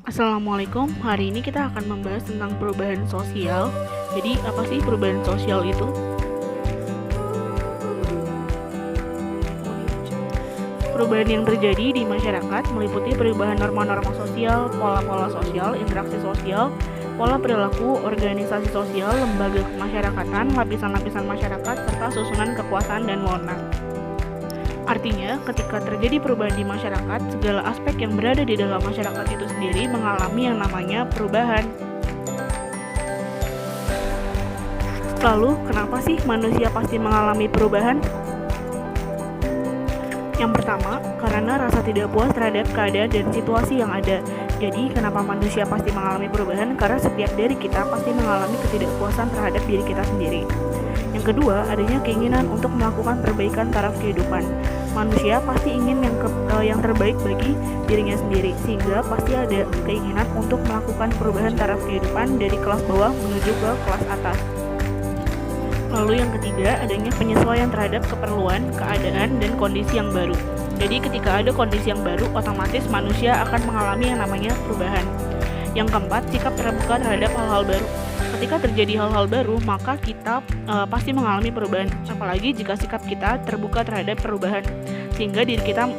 Assalamualaikum, hari ini kita akan membahas tentang perubahan sosial. Jadi apa sih perubahan sosial itu? Perubahan yang terjadi di masyarakat meliputi perubahan norma-norma sosial, pola-pola sosial, interaksi sosial, pola perilaku, organisasi sosial, lembaga kemasyarakatan, lapisan-lapisan masyarakat, serta susunan kekuasaan dan wewenang. Artinya, ketika terjadi perubahan di masyarakat, segala aspek yang berada di dalam masyarakat itu sendiri mengalami yang namanya perubahan. Lalu, kenapa sih manusia pasti mengalami perubahan? Yang pertama, karena rasa tidak puas terhadap keadaan dan situasi yang ada. Jadi, kenapa manusia pasti mengalami perubahan? Karena setiap dari kita pasti mengalami ketidakpuasan terhadap diri kita sendiri. Yang kedua, adanya keinginan untuk melakukan perbaikan taraf kehidupan. Manusia pasti ingin yang terbaik bagi dirinya sendiri, sehingga pasti ada keinginan untuk melakukan perubahan taraf kehidupan dari kelas bawah menuju ke kelas atas. Lalu yang ketiga, adanya penyesuaian terhadap keperluan, keadaan, dan kondisi yang baru. Jadi ketika ada kondisi yang baru, otomatis manusia akan mengalami yang namanya perubahan. Yang keempat, sikap terbuka terhadap hal-hal baru. Ketika terjadi hal-hal baru, maka kita pasti mengalami perubahan. Apalagi jika sikap kita terbuka terhadap perubahan, sehingga diri kita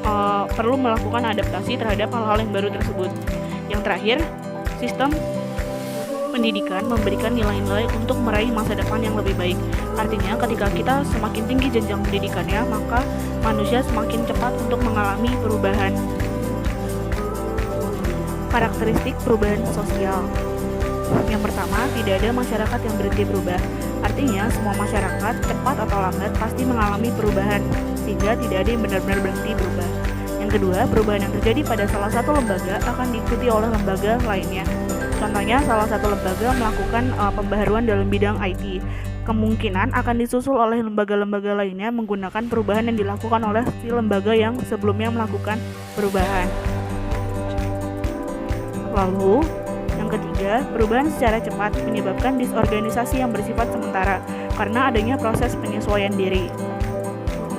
perlu melakukan adaptasi terhadap hal-hal yang baru tersebut. Yang terakhir, sistem pendidikan memberikan nilai-nilai untuk meraih masa depan yang lebih baik. Artinya, ketika kita semakin tinggi jenjang pendidikannya, maka manusia semakin cepat untuk mengalami perubahan. Karakteristik perubahan sosial. Yang pertama, tidak ada masyarakat yang berhenti berubah. Artinya, semua masyarakat, cepat atau lambat, pasti mengalami perubahan, sehingga tidak ada yang benar-benar berhenti berubah. Yang kedua, perubahan yang terjadi pada salah satu lembaga akan diikuti oleh lembaga lainnya. Contohnya, salah satu lembaga melakukan pembaharuan dalam bidang IT. Kemungkinan akan disusul oleh lembaga-lembaga lainnya menggunakan perubahan yang dilakukan oleh si lembaga yang sebelumnya melakukan perubahan. Lalu, yang ketiga, perubahan secara cepat menyebabkan disorganisasi yang bersifat sementara karena adanya proses penyesuaian diri.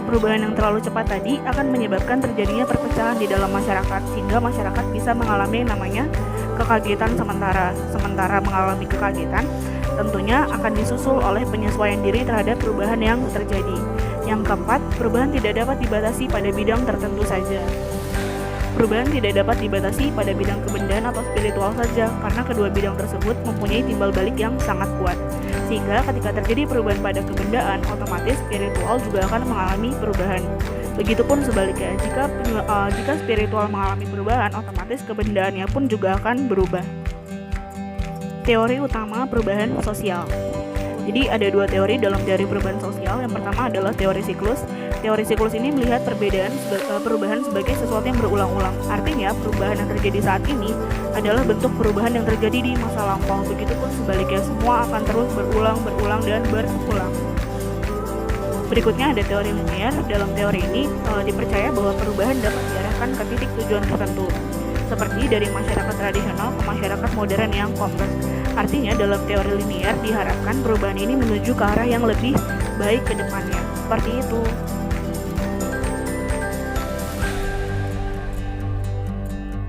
Perubahan yang terlalu cepat tadi akan menyebabkan terjadinya perpecahan di dalam masyarakat, sehingga masyarakat bisa mengalami yang namanya kekagetan sementara. Sementara mengalami kekagetan, tentunya akan disusul oleh penyesuaian diri terhadap perubahan yang terjadi. Yang keempat, perubahan tidak dapat dibatasi pada bidang tertentu saja. Perubahan tidak dapat dibatasi pada bidang kebendaan atau spiritual saja, karena kedua bidang tersebut mempunyai timbal balik yang sangat kuat. Sehingga ketika terjadi perubahan pada kebendaan, otomatis spiritual juga akan mengalami perubahan. Begitupun sebaliknya, jika spiritual mengalami perubahan, otomatis kebendaannya pun juga akan berubah. Teori utama perubahan sosial. Jadi ada dua teori dalam teori perubahan sosial. Yang pertama adalah teori siklus. Teori siklus ini melihat perubahan sebagai sesuatu yang berulang-ulang. Artinya perubahan yang terjadi saat ini adalah bentuk perubahan yang terjadi di masa lampau. Begitupun sebaliknya, semua akan terus berulang dan berulang. Berikutnya ada teori linier. Dalam teori ini dipercaya bahwa perubahan dapat diarahkan ke titik tujuan tertentu, seperti dari masyarakat tradisional ke masyarakat modern yang kompleks. Artinya dalam teori linier diharapkan perubahan ini menuju ke arah yang lebih baik ke depannya. Seperti itu.